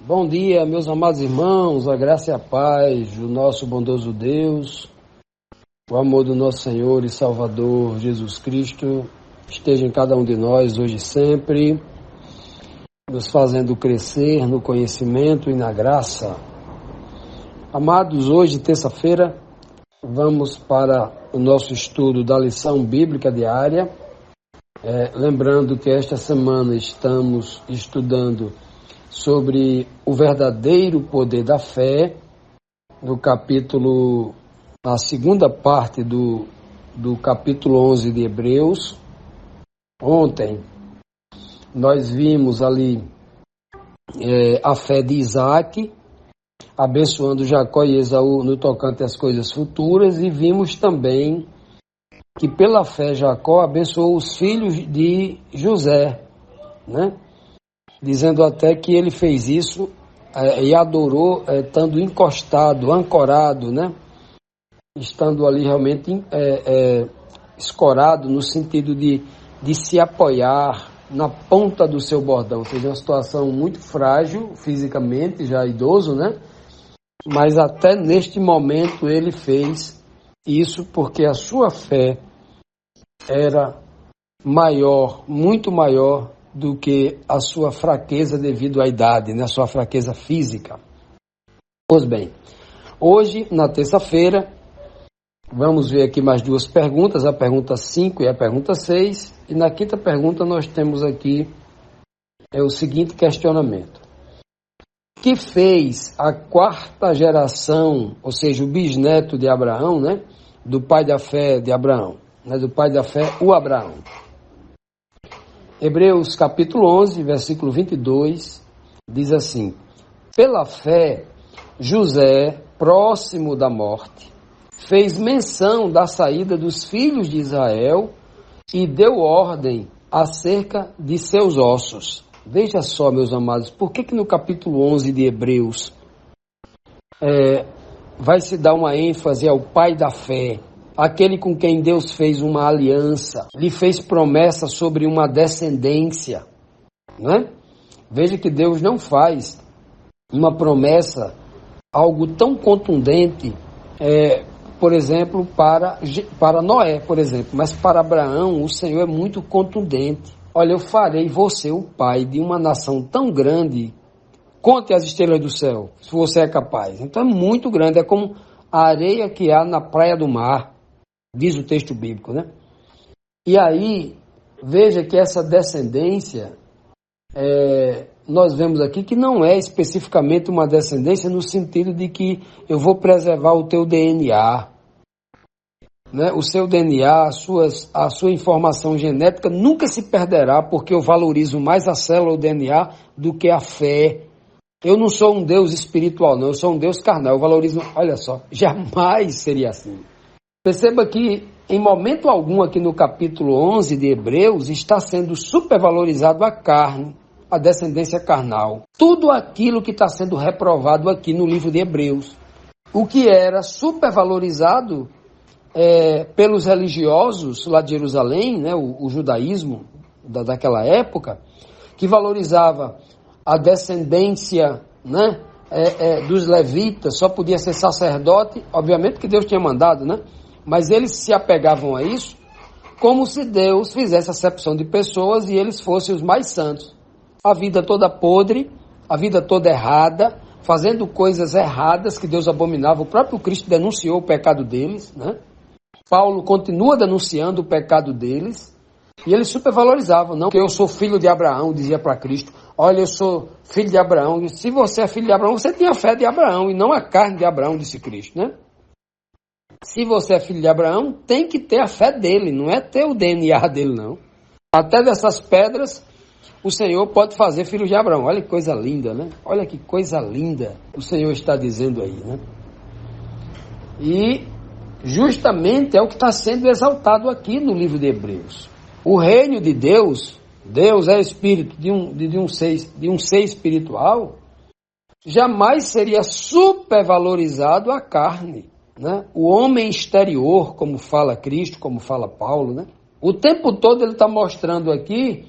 Bom dia, meus amados irmãos, a graça e a paz do nosso bondoso Deus, o amor do nosso Senhor e Salvador Jesus Cristo esteja em cada um de nós hoje e sempre, nos fazendo crescer no conhecimento e na graça. Amados, hoje, terça-feira, vamos para o nosso estudo da lição bíblica diária. Lembrando que esta semana estamos estudando sobre o verdadeiro poder da fé, na segunda parte do capítulo 11 de Hebreus. Ontem nós vimos ali a fé de Isaac, abençoando Jacó e Esaú no tocante às coisas futuras, e vimos também que pela fé Jacó abençoou os filhos de José, né? Dizendo até que ele fez isso e adorou estando encostado, ancorado, né? Estando ali realmente escorado no sentido de se apoiar na ponta do seu bordão. Ou seja, uma situação muito frágil fisicamente, já idoso, né? Mas até neste momento ele fez isso porque a sua fé era maior, muito maior do que a sua fraqueza devido à idade, né? A sua fraqueza física. Pois bem, hoje, na terça-feira, vamos ver aqui mais duas perguntas, a pergunta 5 e a pergunta 6, e na quinta pergunta nós temos aqui o seguinte questionamento. Que fez a quarta geração, ou seja, o bisneto de Abraão, né? Do pai da fé de Abraão, né? Do pai da fé, o Abraão. Hebreus capítulo 11, versículo 22, diz assim: pela fé, José, próximo da morte, fez menção da saída dos filhos de Israel e deu ordem acerca de seus ossos. Veja só, meus amados, por que no capítulo 11 de Hebreus vai se dar uma ênfase ao pai da fé, aquele com quem Deus fez uma aliança, lhe fez promessa sobre uma descendência, né? Veja que Deus não faz uma promessa, algo tão contundente, por exemplo, para Noé, por exemplo, mas para Abraão o Senhor é muito contundente. Olha, eu farei você o pai de uma nação tão grande, conte as estrelas do céu, se você é capaz. Então é muito grande, é como a areia que há na praia do mar, diz o texto bíblico, né? E aí, veja que essa descendência, nós vemos aqui que não é especificamente uma descendência no sentido de que eu vou preservar o teu DNA, né? O seu DNA, a sua informação genética nunca se perderá, porque eu valorizo mais a célula, o DNA, do que a fé. Eu não sou um Deus espiritual, não, eu sou um Deus carnal, eu valorizo, olha só, jamais seria assim. Perceba que, em momento algum, aqui no capítulo 11 de Hebreus, está sendo supervalorizado a carne, a descendência carnal. Tudo aquilo que está sendo reprovado aqui no livro de Hebreus. O que era supervalorizado pelos religiosos lá de Jerusalém, né, o judaísmo daquela época, que valorizava a descendência, né, dos levitas, só podia ser sacerdote, obviamente que Deus tinha mandado, né? Mas eles se apegavam a isso como se Deus fizesse acepção de pessoas e eles fossem os mais santos. A vida toda podre, a vida toda errada, fazendo coisas erradas que Deus abominava. O próprio Cristo denunciou o pecado deles, né? Paulo continua denunciando o pecado deles. E eles supervalorizavam, não, que eu sou filho de Abraão, dizia para Cristo. Olha, eu sou filho de Abraão. E se você é filho de Abraão, você tem a fé de Abraão e não a carne de Abraão, disse Cristo, né? Se você é filho de Abraão, tem que ter a fé dele, não é ter o DNA dele, não. Até dessas pedras, o Senhor pode fazer filho de Abraão. Olha que coisa linda, né? Olha que coisa linda o Senhor está dizendo aí, né? E justamente é o que está sendo exaltado aqui no livro de Hebreus. O reino de Deus, Deus é espírito de um ser espiritual, jamais seria supervalorizado a carne, né? O homem exterior, como fala Cristo, como fala Paulo, né? O tempo todo ele está mostrando aqui,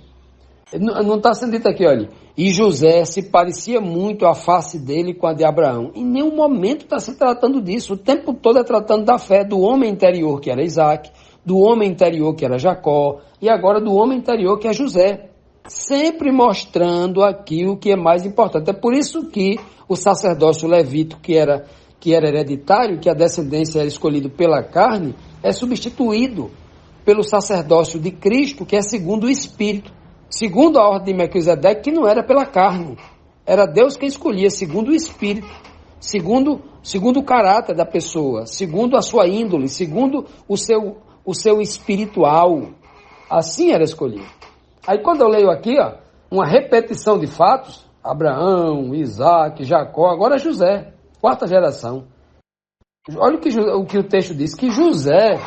não está sendo dito aqui, olha, e José se parecia muito a face dele com a de Abraão. Em nenhum momento está se tratando disso. O tempo todo é tratando da fé do homem interior, que era Isaac, do homem interior, que era Jacó, e agora do homem interior, que é José. Sempre mostrando aqui o que é mais importante. É por isso que o sacerdócio levita, que era hereditário, que a descendência era escolhida pela carne, é substituído pelo sacerdócio de Cristo, que é segundo o Espírito. Segundo a ordem de Melquisedeque, que não era pela carne. Era Deus quem escolhia, segundo o Espírito. Segundo o caráter da pessoa, segundo a sua índole, segundo o seu espiritual. Assim era escolhido. Aí quando eu leio aqui, ó, uma repetição de fatos, Abraão, Isaac, Jacó, agora José, quarta geração. Olha o que o texto diz, que José,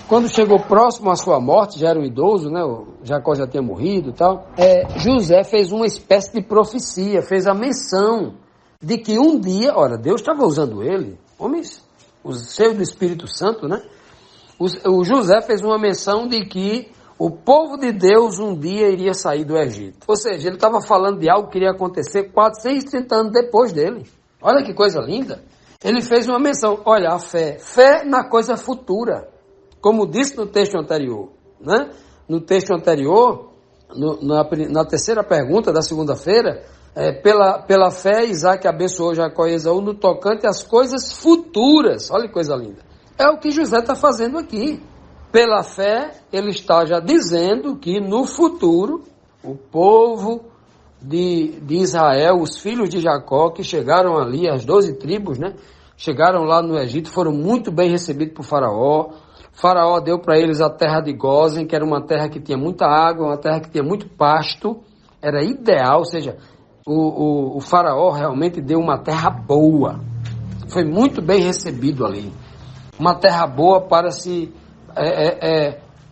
quando chegou próximo à sua morte, já era um idoso, né? O Jacó já tinha morrido e tal. José fez uma espécie de profecia, fez a menção de que um dia, ora, Deus estava usando ele, homens, os cheios do Espírito Santo, né? O José fez uma menção de que o povo de Deus um dia iria sair do Egito. Ou seja, ele estava falando de algo que iria acontecer 430 anos depois dele. Olha que coisa linda. Ele fez uma menção, olha, a fé na coisa futura. Como disse no texto anterior, né? No texto anterior, na terceira pergunta da segunda-feira, pela fé, Isaac abençoou Jacó e Esaú no tocante às coisas futuras. Olha que coisa linda. É o que José está fazendo aqui. Pela fé, ele está já dizendo que no futuro, o povo de Israel, os filhos de Jacó, que chegaram ali, as 12 tribos, né? Chegaram lá no Egito, foram muito bem recebidos por Faraó. Faraó deu para eles a terra de Gósen, que era uma terra que tinha muita água, uma terra que tinha muito pasto, era ideal, ou seja, o Faraó realmente deu uma terra boa, foi muito bem recebido ali, uma terra boa para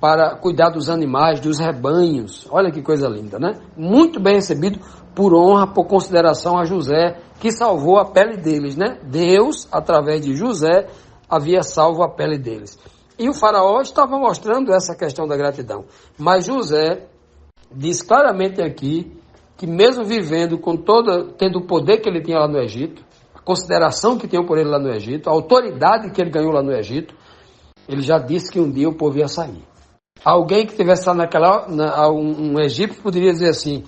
para cuidar dos animais, dos rebanhos, olha que coisa linda, né? Muito bem recebido, por honra, por consideração a José, que salvou a pele deles, né? Deus, através de José, havia salvo a pele deles. E o faraó estava mostrando essa questão da gratidão. Mas José diz claramente aqui que mesmo vivendo tendo o poder que ele tinha lá no Egito, a consideração que tinham por ele lá no Egito, a autoridade que ele ganhou lá no Egito, ele já disse que um dia o povo ia sair. Alguém que tivesse lá um egípcio poderia dizer assim,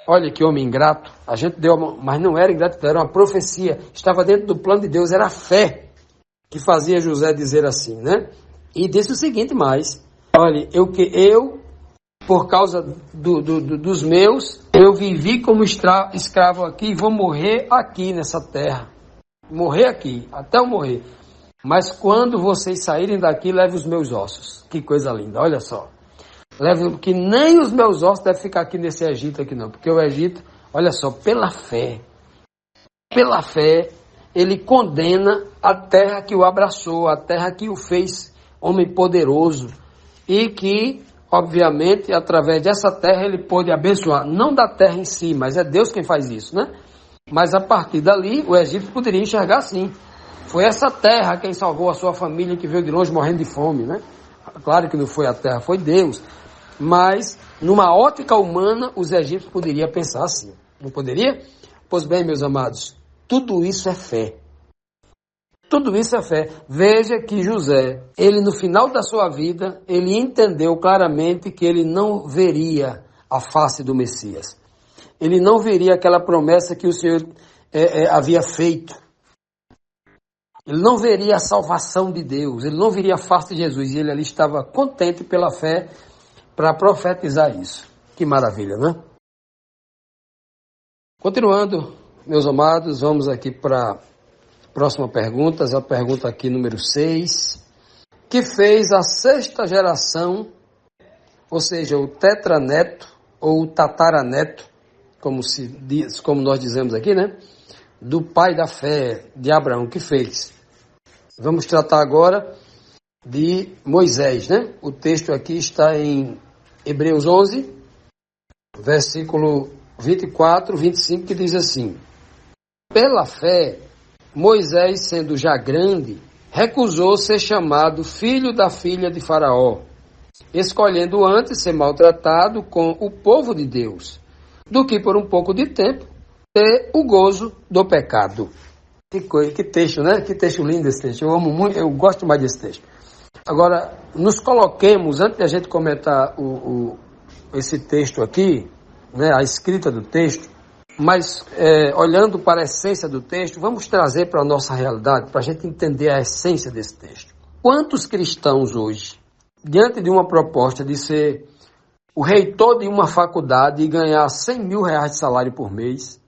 olha que homem ingrato, a gente deu, mas não era ingratidão, era uma profecia, estava dentro do plano de Deus, era a fé que fazia José dizer assim, né? E disse o seguinte mais, olha, eu por causa dos meus, eu vivi como escravo aqui e vou morrer aqui nessa terra. Morrer aqui, até eu morrer. Mas quando vocês saírem daqui, leve os meus ossos. Que coisa linda, olha só. Leve, que nem os meus ossos devem ficar aqui nesse Egito aqui não. Porque o Egito, olha só, pela fé, ele condena a terra que o abraçou, a terra que o fez homem poderoso. E que, obviamente, através dessa terra ele pôde abençoar. Não da terra em si, mas é Deus quem faz isso, né? Mas a partir dali, o Egito poderia enxergar assim. Foi essa terra quem salvou a sua família que veio de longe morrendo de fome, né? Claro que não foi a terra, foi Deus. Mas, numa ótica humana, os egípcios poderiam pensar assim. Não poderia? Pois bem, meus amados, tudo isso é fé. Tudo isso é fé. Veja que José, ele no final da sua vida, ele entendeu claramente que ele não veria a face do Messias. Ele não veria aquela promessa que o Senhor havia feito. Ele não veria a salvação de Deus, ele não veria a face de Jesus. E ele ali estava contente pela fé para profetizar isso. Que maravilha, né? Continuando, meus amados, vamos aqui para a próxima pergunta, a pergunta aqui número 6. Que fez a sexta geração, ou seja, o tetraneto ou o tataraneto, como nós dizemos aqui, né? Do pai da fé de Abraão, que fez. Vamos tratar agora de Moisés, né? O texto aqui está em Hebreus 11, versículo 24, 25, que diz assim: Pela fé, Moisés, sendo já grande, recusou ser chamado filho da filha de Faraó, escolhendo antes ser maltratado com o povo de Deus, do que por um pouco de tempo ter o gozo do pecado. Que texto, né? Que texto lindo esse texto. Eu amo muito, eu gosto mais desse texto. Agora, nos coloquemos, antes de a gente comentar esse texto aqui, né, a escrita do texto, mas olhando para a essência do texto, vamos trazer para a nossa realidade, para a gente entender a essência desse texto. Quantos cristãos hoje, diante de uma proposta de ser o reitor de uma faculdade e ganhar 100 mil reais de salário por mês,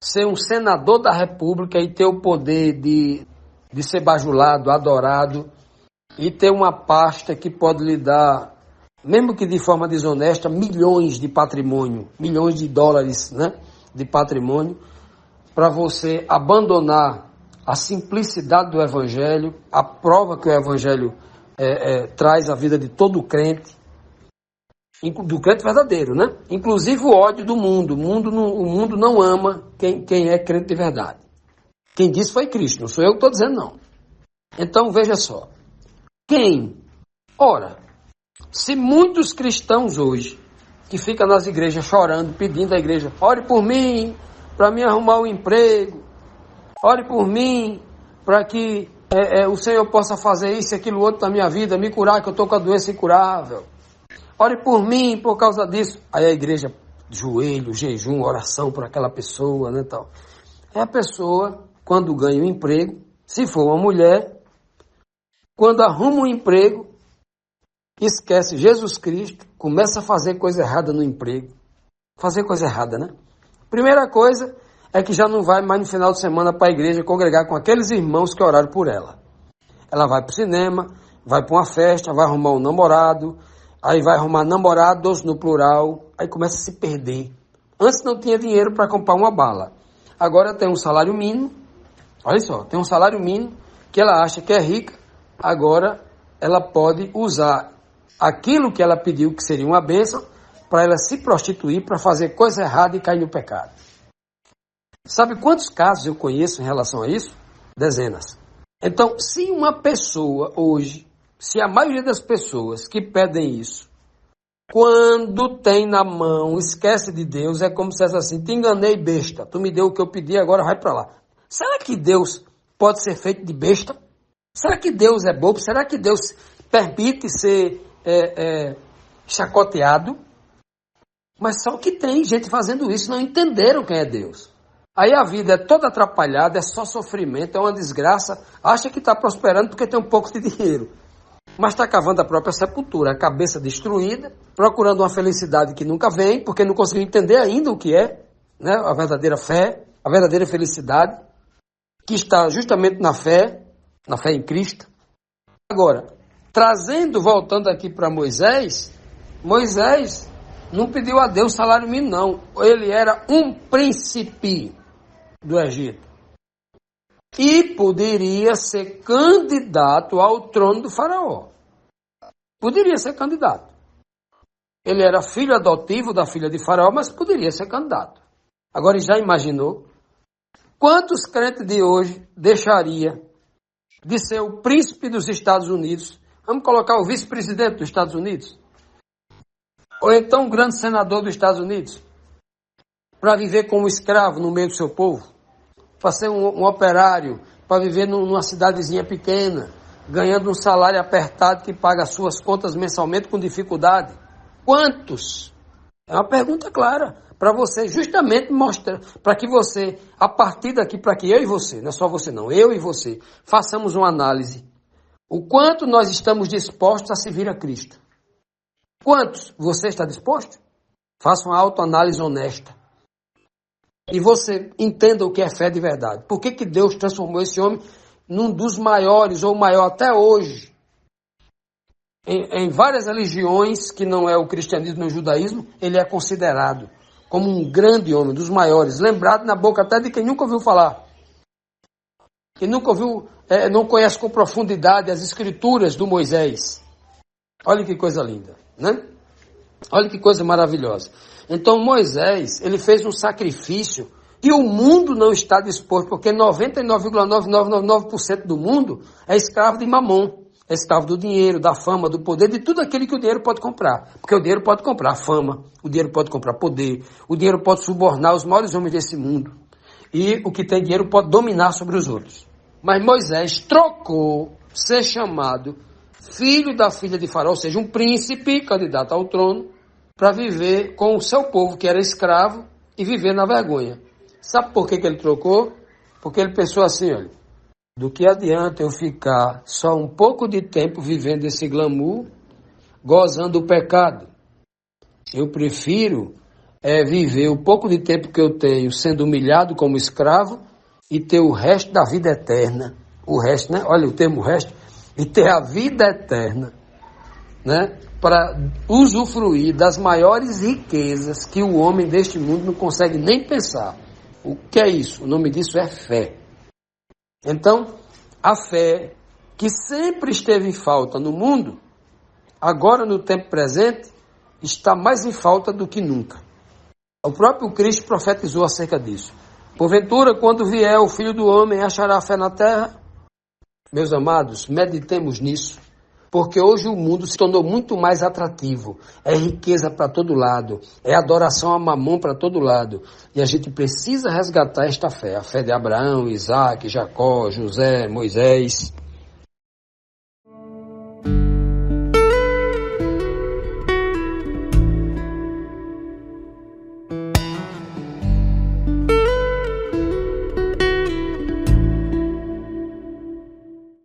ser um senador da República e ter o poder de ser bajulado, adorado, e ter uma pasta que pode lhe dar, mesmo que de forma desonesta, milhões de patrimônio, milhões de dólares, né, de patrimônio, para você abandonar a simplicidade do Evangelho, a prova que o Evangelho traz à vida de todo crente, do crente verdadeiro, né? Inclusive o ódio do mundo. O mundo não ama quem é crente de verdade. Quem disse foi Cristo, não sou eu que estou dizendo, não. Então, veja só. Ora, se muitos cristãos hoje, que ficam nas igrejas chorando, pedindo à igreja, ore por mim, para me arrumar um emprego, ore por mim, para que o Senhor possa fazer isso e aquilo outro na minha vida, me curar, que eu estou com a doença incurável. Ore por mim por causa disso. Aí a igreja, joelho, jejum, oração por aquela pessoa, né, tal. É a pessoa, quando ganha um emprego, se for uma mulher, quando arruma um emprego, esquece Jesus Cristo, começa a fazer coisa errada no emprego. Fazer coisa errada, né? Primeira coisa é que já não vai mais no final de semana para a igreja congregar com aqueles irmãos que oraram por ela. Ela vai para o cinema, vai para uma festa, vai arrumar um namorado, aí vai arrumar namorados no plural, aí começa a se perder. Antes não tinha dinheiro para comprar uma bala. Agora tem um salário mínimo, olha só, tem um salário mínimo que ela acha que é rica, agora ela pode usar aquilo que ela pediu que seria uma bênção para ela se prostituir, para fazer coisa errada e cair no pecado. Sabe quantos casos eu conheço em relação a isso? Dezenas. Então, se uma pessoa hoje, se a maioria das pessoas que pedem isso, quando tem na mão, esquece de Deus, é como se fosse assim, te enganei, besta, tu me deu o que eu pedi, agora vai para lá. Será que Deus pode ser feito de besta? Será que Deus é bobo? Será que Deus permite ser chacoteado? Mas só que tem gente fazendo isso, não entenderam quem é Deus. Aí a vida é toda atrapalhada, é só sofrimento, é uma desgraça, acha que está prosperando porque tem um pouco de dinheiro. Mas está cavando a própria sepultura, a cabeça destruída, procurando uma felicidade que nunca vem, porque não conseguiu entender ainda o que é, né, a verdadeira fé, a verdadeira felicidade, que está justamente na fé em Cristo. Agora, voltando aqui para Moisés não pediu a Deus salário mínimo, não. Ele era um príncipe do Egito. E poderia ser candidato ao trono do faraó. Poderia ser candidato. Ele era filho adotivo da filha de faraó, mas poderia ser candidato. Agora, já imaginou? Quantos crentes de hoje deixaria de ser o príncipe dos Estados Unidos? Vamos colocar o vice-presidente dos Estados Unidos? Ou então um grande senador dos Estados Unidos? Para viver como escravo no meio do seu povo? Para ser um operário para viver numa cidadezinha pequena, ganhando um salário apertado que paga as suas contas mensalmente com dificuldade? Quantos? É uma pergunta clara para você justamente mostrar, para que você, a partir daqui, para que eu e você, não é só você não, eu e você, façamos uma análise. O quanto nós estamos dispostos a servir a Cristo. Quantos? Você está disposto? Faça uma autoanálise honesta. E você entenda o que é fé de verdade. Por que Deus transformou esse homem num dos maiores, ou maior até hoje, em várias religiões, que não é o cristianismo nem o judaísmo, ele é considerado como um grande homem, dos maiores, lembrado na boca até de quem nunca ouviu falar. Quem nunca ouviu, não conhece com profundidade as escrituras do Moisés. Olha que coisa linda, né? Olha que coisa maravilhosa. Então Moisés, ele fez um sacrifício e o mundo não está disposto, porque 99,9999% do mundo é escravo de mamon. É escravo do dinheiro, da fama, do poder, de tudo aquilo que o dinheiro pode comprar. Porque o dinheiro pode comprar fama, o dinheiro pode comprar poder, o dinheiro pode subornar os maiores homens desse mundo. E o que tem dinheiro pode dominar sobre os outros. Mas Moisés trocou ser chamado filho da filha de Faraó, ou seja, um príncipe candidato ao trono, para viver com o seu povo que era escravo e viver na vergonha. Sabe por que ele trocou? Porque ele pensou assim, olha, do que adianta eu ficar só um pouco de tempo vivendo esse glamour, gozando o pecado? Eu prefiro viver o pouco de tempo que eu tenho sendo humilhado como escravo e ter o resto da vida eterna. O resto, né? Olha o termo resto. E ter a vida eterna, né? Para usufruir das maiores riquezas que o homem deste mundo não consegue nem pensar. O que é isso? O nome disso é fé. Então, a fé que sempre esteve em falta no mundo, agora no tempo presente, está mais em falta do que nunca. O próprio Cristo profetizou acerca disso. Porventura, quando vier o Filho do Homem, achará fé na terra? Meus amados, meditemos nisso, porque hoje o mundo se tornou muito mais atrativo. É riqueza para todo lado, é adoração a mamon para todo lado. E a gente precisa resgatar esta fé, a fé de Abraão, Isaac, Jacó, José, Moisés.